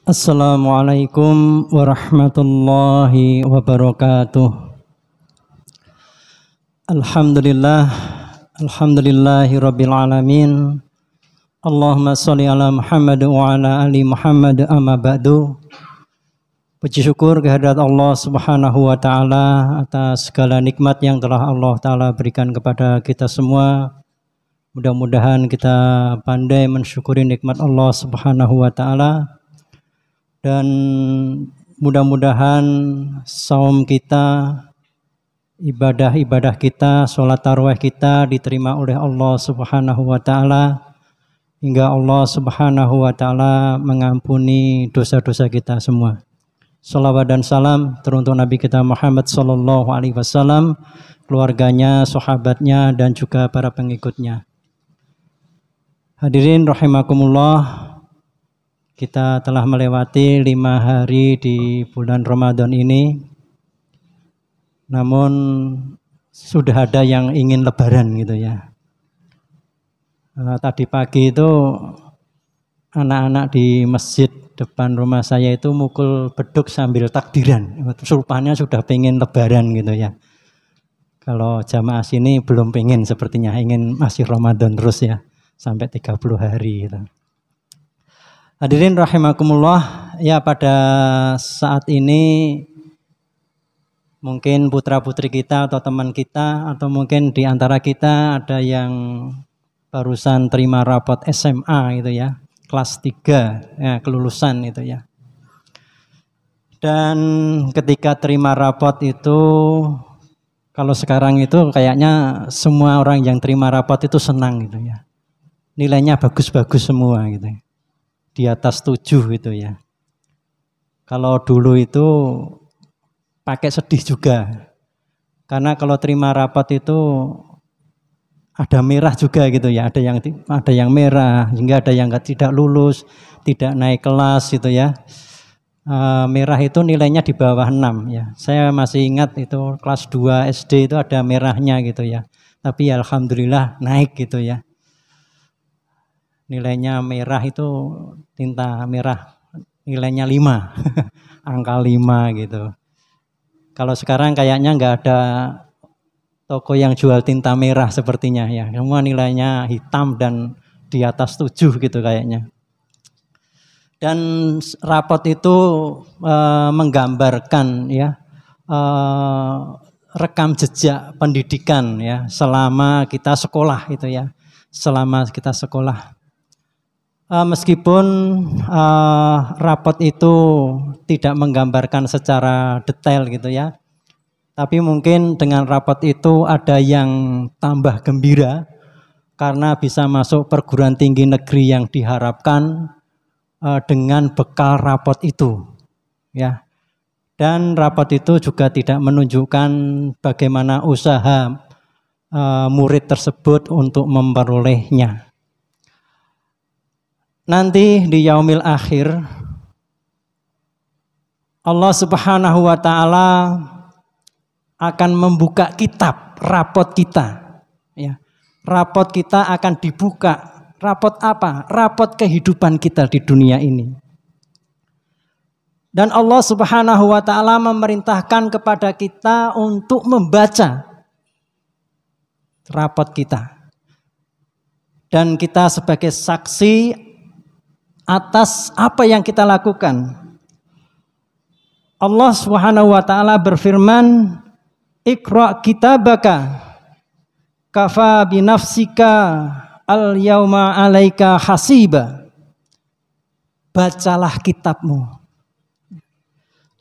Assalamualaikum warahmatullahi wabarakatuh. Alhamdulillahi rabbil alamin. Allahumma sholli ala Muhammad wa ala ali Muhammad amma ba'du. Puji syukur kehadirat Allah Subhanahu wa taala atas segala nikmat yang telah Allah taala berikan kepada kita semua. Mudah-mudahan kita pandai mensyukuri nikmat Allah Subhanahu wa taala. Dan mudah-mudahan saum kita, ibadah-ibadah kita, sholat tarawih kita diterima oleh Allah Subhanahu wa taala, hingga Allah Subhanahu wa taala mengampuni dosa-dosa kita semua. Shalawat dan salam teruntuk Nabi kita Muhammad sallallahu alaihi wasallam, keluarganya, sahabatnya, dan juga para pengikutnya. Hadirin rahimakumullah, kita telah melewati 5 hari di bulan Ramadan ini. Namun sudah ada yang ingin lebaran gitu ya. Tadi pagi itu anak-anak di masjid depan rumah saya itu mukul beduk sambil takbiran. Rupanya sudah pengen lebaran gitu ya. Kalau jamaah sini belum pengen, sepertinya ingin masih Ramadan terus ya, sampai 30 hari gitu. Hadirin rahimakumullah, ya pada saat ini mungkin putra-putri kita atau teman kita atau mungkin di antara kita ada yang barusan terima rapot SMA gitu ya, kelas 3 ya, kelulusan itu ya. Dan ketika terima rapot itu, kalau sekarang itu kayaknya semua orang yang terima rapot itu senang gitu ya. Nilainya bagus-bagus semua gitu ya. Di atas 7 gitu ya. Kalau dulu itu pakai sedih juga. Karena kalau terima rapot itu ada merah juga gitu ya. Ada yang merah, hingga ada yang tidak lulus, tidak naik kelas gitu ya. Merah itu nilainya di bawah 6 ya. Saya masih ingat itu kelas 2 SD itu ada merahnya gitu ya. Tapi ya alhamdulillah naik gitu ya. Nilainya merah itu tinta merah, nilainya 5, angka 5 gitu. Kalau sekarang kayaknya nggak ada toko yang jual tinta merah sepertinya ya. Semua nilainya hitam dan di atas 7 gitu kayaknya. Dan rapot itu menggambarkan ya rekam jejak pendidikan ya selama kita sekolah itu ya. Selama kita sekolah. Meskipun rapot itu tidak menggambarkan secara detail gitu ya, tapi mungkin dengan rapot itu ada yang tambah gembira karena bisa masuk perguruan tinggi negeri yang diharapkan dengan bekal rapot itu ya. Dan rapot itu juga tidak menunjukkan bagaimana usaha murid tersebut untuk memperolehnya. Nanti di yaumil akhir Allah Subhanahu wa taala akan membuka kitab rapot kita ya. Rapot kita akan dibuka. Rapot apa? Rapot kehidupan kita di dunia ini. Dan Allah Subhanahu wa taala memerintahkan kepada kita untuk membaca rapot kita. Dan kita sebagai saksi atas apa yang kita lakukan. Allah Subhanahu wa taala berfirman, "Iqra kitabaka kafa binafsika al-yauma 'alaika hasiba." Bacalah kitabmu.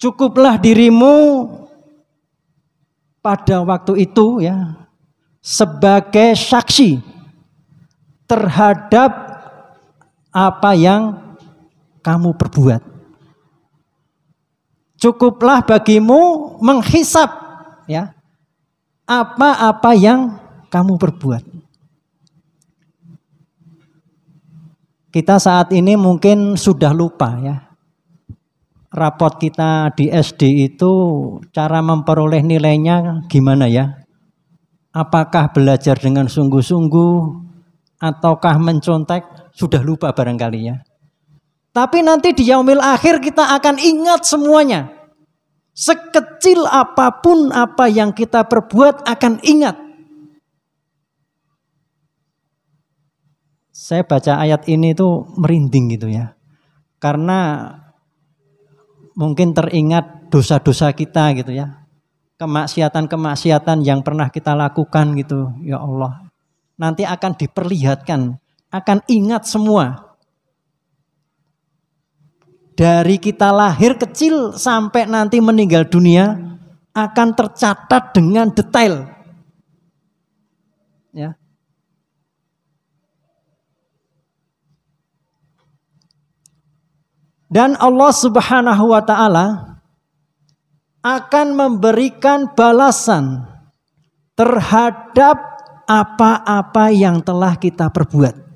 Cukuplah dirimu pada waktu itu ya sebagai saksi terhadap apa yang kamu perbuat. Cukuplah bagimu menghisap ya apa-apa yang kamu perbuat. Kita saat ini mungkin sudah lupa ya. Rapot kita di SD itu cara memperoleh nilainya gimana ya? Apakah belajar dengan sungguh-sungguh ataukah mencontek? Sudah lupa barangkali ya. Tapi nanti di yaumil akhir kita akan ingat semuanya. Sekecil apapun apa yang kita perbuat akan ingat. Saya baca ayat ini tuh merinding gitu ya. Karena mungkin teringat dosa-dosa kita gitu ya. Kemaksiatan-kemaksiatan yang pernah kita lakukan gitu. Ya Allah. Nanti akan diperlihatkan. Akan ingat semua. Dari kita lahir kecil sampai nanti meninggal dunia akan tercatat dengan detail. Ya. Dan Allah Subhanahu wa taala akan memberikan balasan terhadap apa-apa yang telah kita perbuat.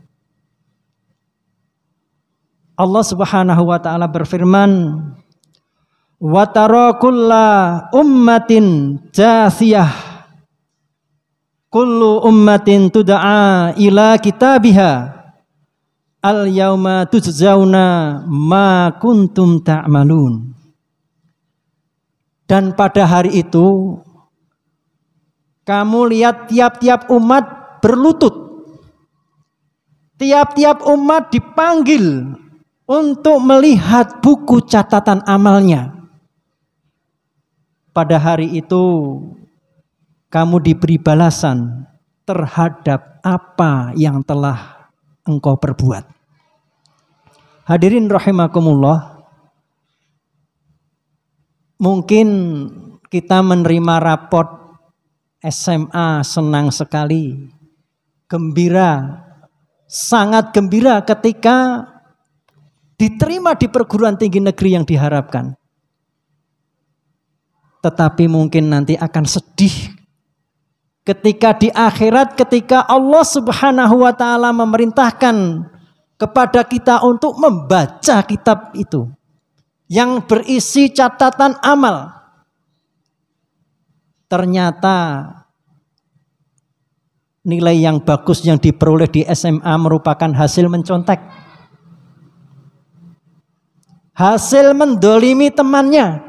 Allah Subhanahu wa taala berfirman, "Wa tara kulla ummatin jathiyah kullu ummatin tud'a ila kitabiha al yauma tujzauna ma kuntum ta'malun." Dan pada hari itu kamu lihat tiap-tiap umat berlutut. Tiap-tiap umat dipanggil untuk melihat buku catatan amalnya. Pada hari itu kamu diberi balasan terhadap apa yang telah engkau perbuat. Hadirin rahimakumullah. Mungkin kita menerima raport SMA senang sekali, gembira, sangat gembira ketika diterima di perguruan tinggi negeri yang diharapkan. Tetapi mungkin nanti akan sedih ketika di akhirat, ketika Allah Subhanahu wa taala memerintahkan kepada kita untuk membaca kitab itu yang berisi catatan amal. Ternyata nilai yang bagus yang diperoleh di SMA merupakan hasil mencontek. Hasil mendolimi temannya.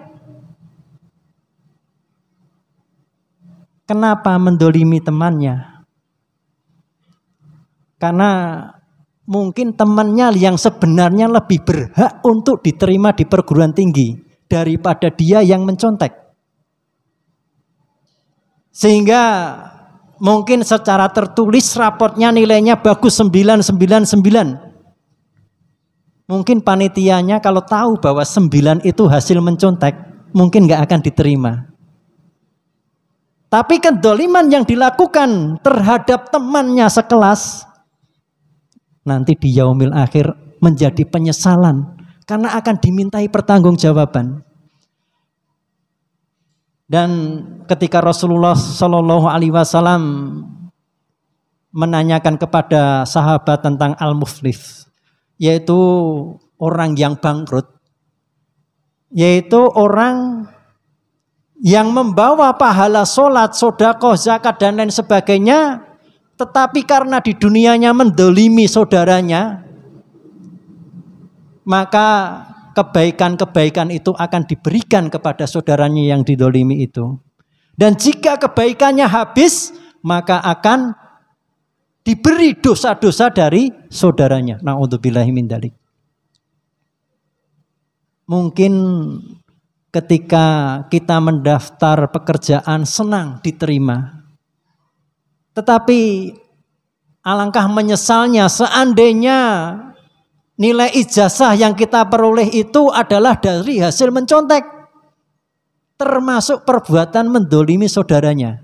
Kenapa mendolimi temannya? Karena mungkin temannya yang sebenarnya lebih berhak untuk diterima di perguruan tinggi daripada dia yang mencontek. Sehingga mungkin secara tertulis raportnya nilainya bagus 999. Mungkin panitianya kalau tahu bahwa 9 itu hasil mencontek, mungkin gak akan diterima. Tapi kedoliman yang dilakukan terhadap temannya sekelas, nanti di yaumil akhir menjadi penyesalan. Karena akan dimintai pertanggungjawaban. Dan ketika Rasulullah Shallallahu Alaihi Wasallam menanyakan kepada sahabat tentang al-muflis, yaitu orang yang bangkrut, yaitu orang yang membawa pahala sholat, sedekah, zakat dan lain sebagainya, tetapi karena di dunianya mendolimi saudaranya, maka kebaikan-kebaikan itu akan diberikan kepada saudaranya yang didolimi itu. Dan jika kebaikannya habis, maka akan diberi dosa-dosa dari saudaranya. Na'udzubillahi min dzalik. Mungkin ketika kita mendaftar pekerjaan senang diterima. Tetapi alangkah menyesalnya seandainya nilai ijazah yang kita peroleh itu adalah dari hasil mencontek. Termasuk perbuatan mendolimi saudaranya.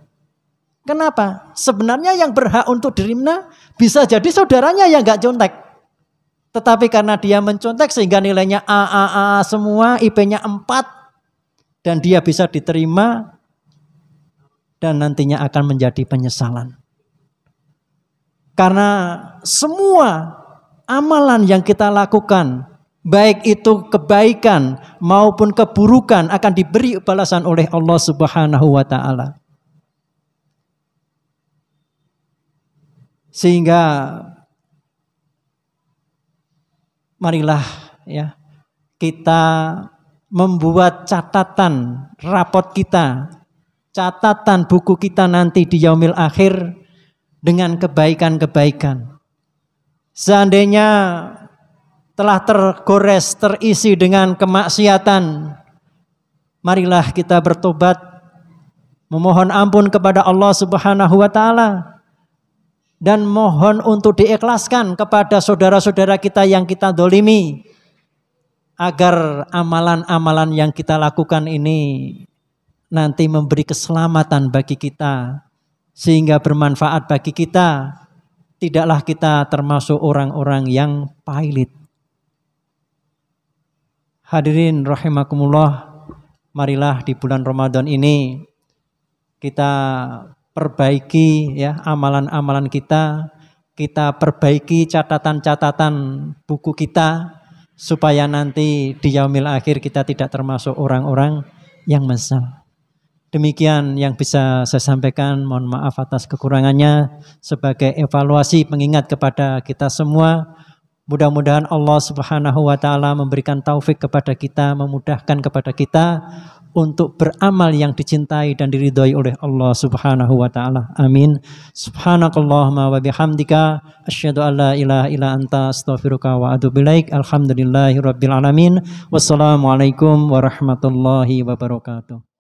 Kenapa? Sebenarnya yang berhak untuk diterima bisa jadi saudaranya yang gak contek. Tetapi karena dia mencontek sehingga nilainya A semua, IP-nya 4. Dan dia bisa diterima dan nantinya akan menjadi penyesalan. Karena semua amalan yang kita lakukan, baik itu kebaikan maupun keburukan, akan diberi balasan oleh Allah Subhanahu wa taala. Sehingga marilah ya kita membuat catatan rapot kita, catatan buku kita nanti di yaumil akhir dengan kebaikan-kebaikan. Seandainya telah tergores, terisi dengan kemaksiatan, marilah kita bertobat, memohon ampun kepada Allah Subhanahu wa taala dan mohon untuk diikhlaskan kepada saudara-saudara kita yang kita dolimi, agar amalan-amalan yang kita lakukan ini nanti memberi keselamatan bagi kita, sehingga bermanfaat bagi kita. Tidaklah kita termasuk orang-orang yang pailit. Hadirin rahimakumullah, marilah di bulan Ramadan ini kita perbaiki ya amalan-amalan kita perbaiki catatan-catatan buku kita, supaya nanti di yaumil akhir kita tidak termasuk orang-orang yang menyesal. Demikian yang bisa saya sampaikan, mohon maaf atas kekurangannya, sebagai evaluasi pengingat kepada kita semua. Mudah-mudahan Allah Subhanahu wa taala memberikan taufik kepada kita, memudahkan kepada kita untuk beramal yang dicintai dan diridhoi oleh Allah Subhanahu wa taala. Amin. Subhanakallahumma wa bihamdika asyhadu an la ilaha illa anta astaghfiruka wa atubu ilaik. Alhamdulillahirabbil alamin. Wassalamualaikum warahmatullahi wabarakatuh.